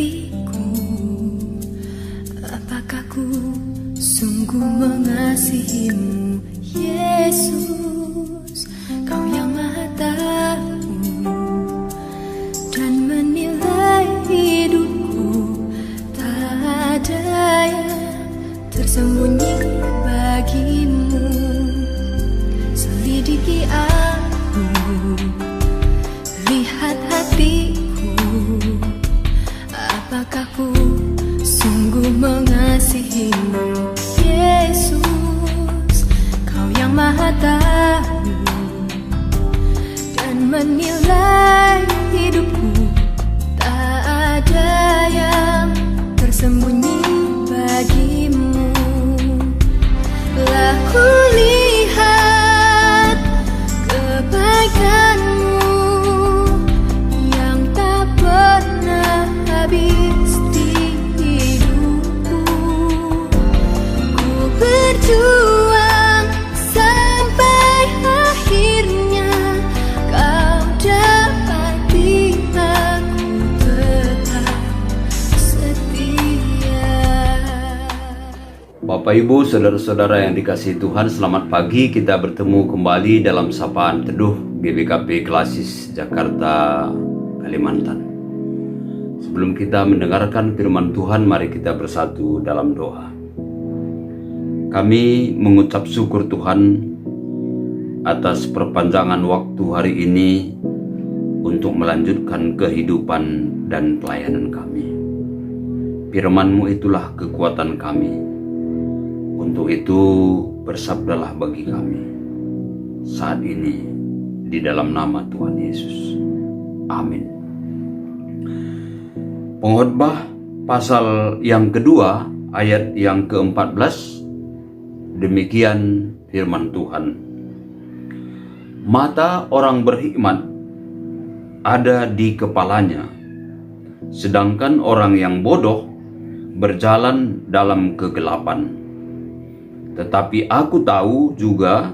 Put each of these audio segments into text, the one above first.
hatiku, apakah ku sungguh mengasihimu, Yesus? Kau yang Maha Tahu dan menilai hidupku, tak ada yang tersembunyi bagimu. Selidiki aku, lihat hatiku, apakah ku sungguh mengasihimu, Yesus? Kau yang Maha Tahu dan menilai hidupku, tak ada yang tersembunyi bagimu. Lah ku lihat kebaikanmu yang tak pernah habis di hidupku. Ku berjuang sampai akhirnya kau dapati aku tetap setia. Bapak Ibu, saudara-saudara yang dikasihi Tuhan, selamat pagi. Kita bertemu kembali dalam Sapaan Teduh GBKP Klasis Jakarta, Kalimantan. Sebelum kita mendengarkan firman Tuhan, mari kita bersatu dalam doa. Kami mengucap syukur Tuhan atas perpanjangan waktu hari ini untuk melanjutkan kehidupan dan pelayanan kami. Firman-Mu itulah kekuatan kami. Untuk itu bersabdalah bagi kami saat ini di dalam nama Tuhan Yesus. Amin. Pengkhotbah pasal yang kedua ayat yang ke-14, demikian firman Tuhan. Mata orang berhikmat ada di kepalanya, sedangkan orang yang bodoh berjalan dalam kegelapan. Tetapi aku tahu juga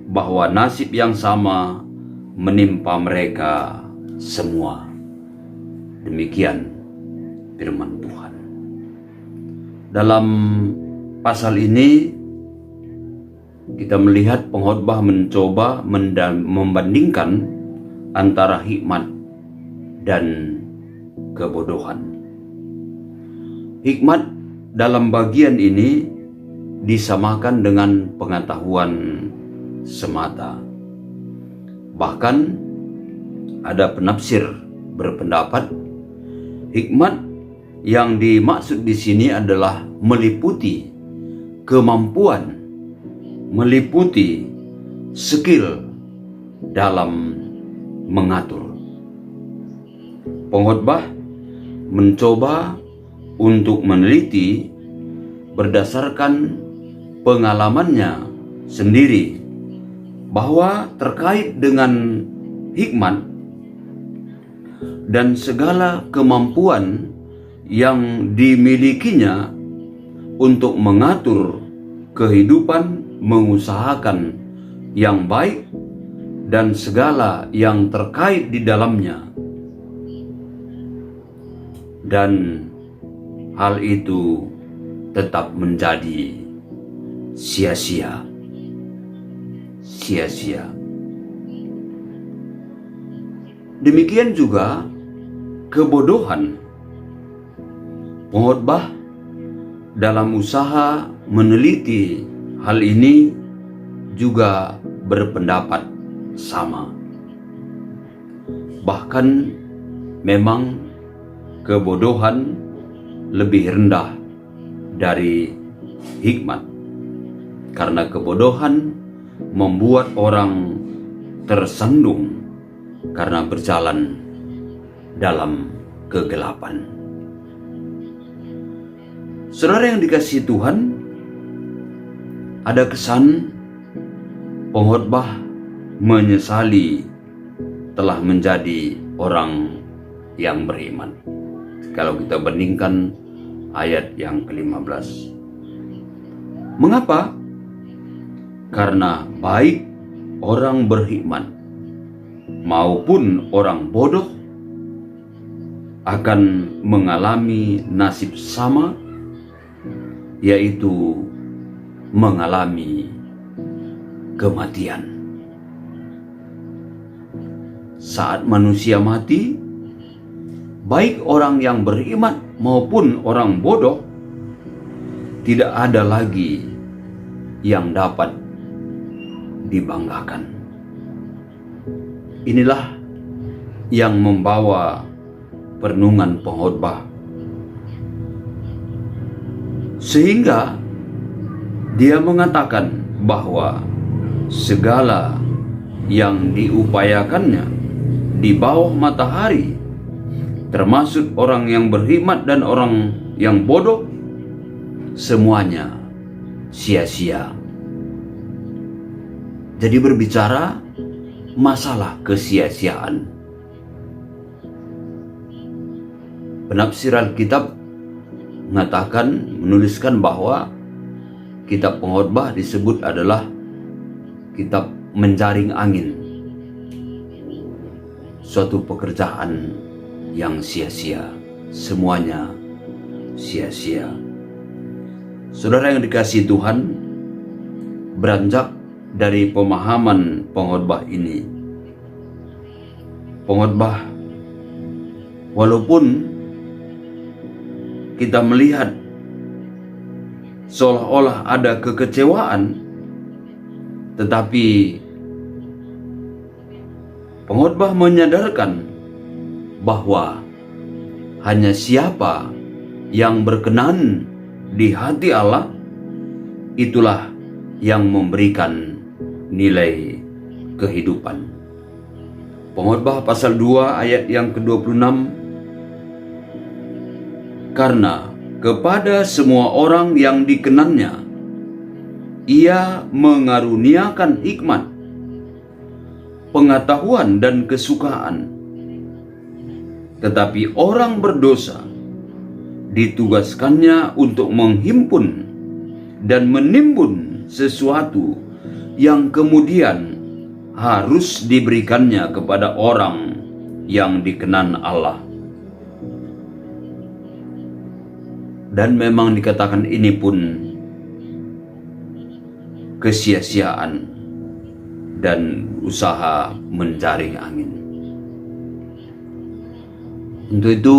bahwa nasib yang sama menimpa mereka semua. Demikian firman Tuhan. Dalam pasal ini kita melihat pengkhotbah mencoba membandingkan antara hikmat dan kebodohan. Hikmat dalam bagian ini disamakan dengan pengetahuan semata. Bahkan ada penafsir berpendapat hikmat yang dimaksud di sini adalah meliputi kemampuan, meliputi skill dalam mengatur. Pengkhotbah mencoba untuk meneliti berdasarkan pengalamannya sendiri bahwa terkait dengan hikmat dan segala kemampuan yang dimilikinya untuk mengatur kehidupan, mengusahakan yang baik dan segala yang terkait di dalamnya, dan hal itu tetap menjadi sia-sia. Demikian juga kebodohan. Pengkhotbah dalam usaha meneliti hal ini juga berpendapat sama. Bahkan memang kebodohan lebih rendah dari hikmat, karena kebodohan membuat orang tersandung karena berjalan dalam kegelapan. Saudara yang dikasihi Tuhan, ada kesan pengkhotbah menyesali telah menjadi orang yang beriman. Kalau kita bandingkan ayat yang ke-15. Mengapa? Karena baik orang berhikmat maupun orang bodoh akan mengalami nasib sama, yaitu mengalami kematian. Saat manusia mati, baik orang yang beriman maupun orang bodoh, tidak ada lagi yang dapat dibanggakan. Inilah yang membawa perenungan pengkhotbah, sehingga dia mengatakan bahwa segala yang diupayakannya di bawah matahari, termasuk orang yang berhikmat dan orang yang bodoh, semuanya sia-sia. Jadi berbicara masalah kesia-siaan. Penafsir Alkitab menuliskan bahwa kitab pengkhotbah disebut adalah kitab menjaring angin, suatu pekerjaan yang sia-sia, semuanya sia-sia. Saudara yang dikasihi Tuhan, beranjak dari pemahaman pengkhotbah ini, pengkhotbah walaupun kita melihat seolah-olah ada kekecewaan, tetapi pengkhotbah menyadarkan bahwa hanya siapa yang berkenan di hati Allah, itulah yang memberikan nilai kehidupan. Pengkhotbah pasal 2 ayat yang ke-26, karena kepada semua orang yang dikenannya, ia mengaruniakan hikmat, pengetahuan dan kesukaan. Tetapi orang berdosa ditugaskannya untuk menghimpun dan menimbun sesuatu yang kemudian harus diberikannya kepada orang yang dikenan Allah. Dan memang dikatakan ini pun kesia-siaan dan usaha menjaring angin. Untuk itu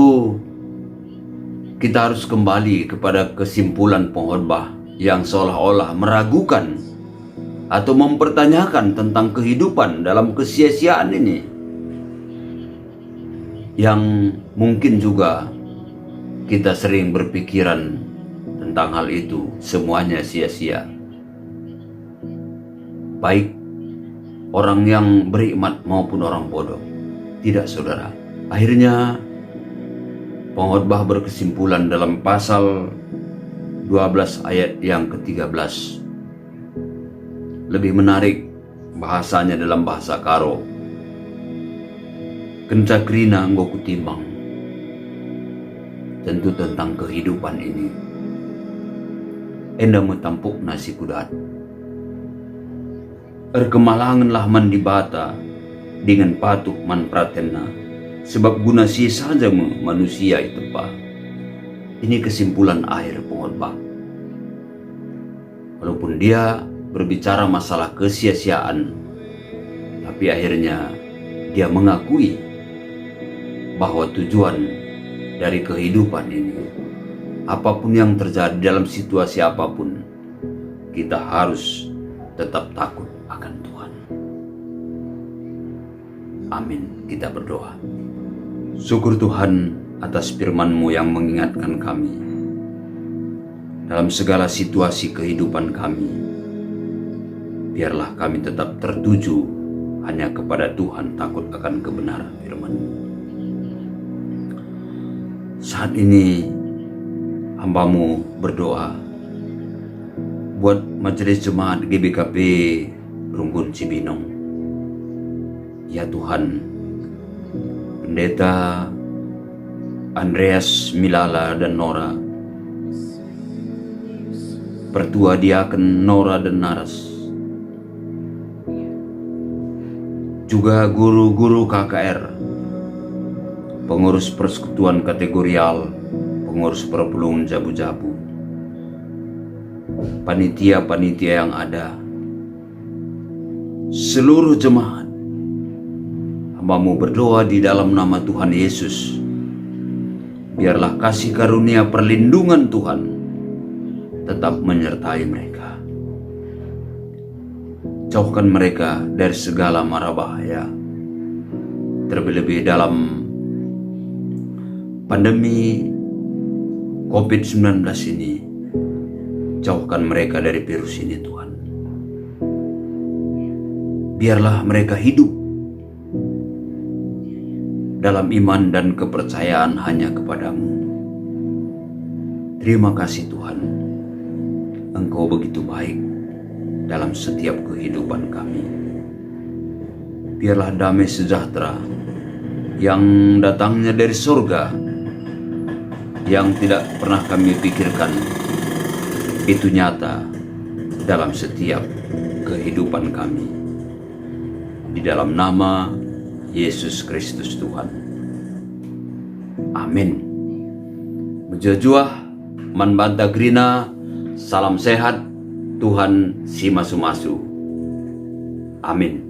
kita harus kembali kepada kesimpulan pengkhotbah yang seolah-olah meragukan atau mempertanyakan tentang kehidupan dalam kesia-siaan ini, yang mungkin juga kita sering berpikiran tentang hal itu, semuanya sia-sia. Baik orang yang berhikmat maupun orang bodoh. Tidak, saudara. Akhirnya pengkhotbah berkesimpulan dalam pasal 12 ayat yang ke-13. Lebih menarik bahasanya dalam bahasa Karo. Kencakrina nggo kutimbang. Tentu tentang kehidupan ini. Enda metampuk nasi kudat. Erkemalanganlah man dibata dengan patuh man pratena, sebab guna si saja manusia itu pak. Ini kesimpulan akhir pengkhotbah. Walaupun dia berbicara masalah kesia-siaan, tapi akhirnya dia mengakui bahwa tujuan dari kehidupan ini, apapun yang terjadi dalam situasi apapun, kita harus tetap takut akan Tuhan. Amin. Kita berdoa. Syukur Tuhan atas firman-Mu yang mengingatkan kami dalam segala situasi kehidupan kami. Biarlah kami tetap tertuju hanya kepada Tuhan, takut akan kebenaran firman-Mu. Saat ini hamba-Mu berdoa buat majelis jemaat GBKP Runggun Cibinong. Ya Tuhan, Pendeta Andreas Milala dan Nora, Pertua Diaken Nora dan Naras, juga guru-guru KKR, pengurus persekutuan kategorial, pengurus perpelung jabu-jabu, panitia-panitia yang ada, seluruh jemaat. Hamba-Mu berdoa di dalam nama Tuhan Yesus. Biarlah kasih karunia perlindungan Tuhan tetap menyertai mereka. Jauhkan mereka dari segala mara bahaya, terlebih dalam pandemi COVID-19 ini. Jauhkan mereka dari virus ini, Tuhan. Biarlah mereka hidup dalam iman dan kepercayaan hanya kepadamu. Terima kasih Tuhan, Engkau begitu baik dalam setiap kehidupan kami. Biarlah damai sejahtera yang datangnya dari surga, yang tidak pernah kami pikirkan, itu nyata dalam setiap kehidupan kami. Di dalam nama Yesus Kristus Tuhan. Amin. Menjajuah, manbanta grina, salam sehat, Tuhan si masu-masu. Amin.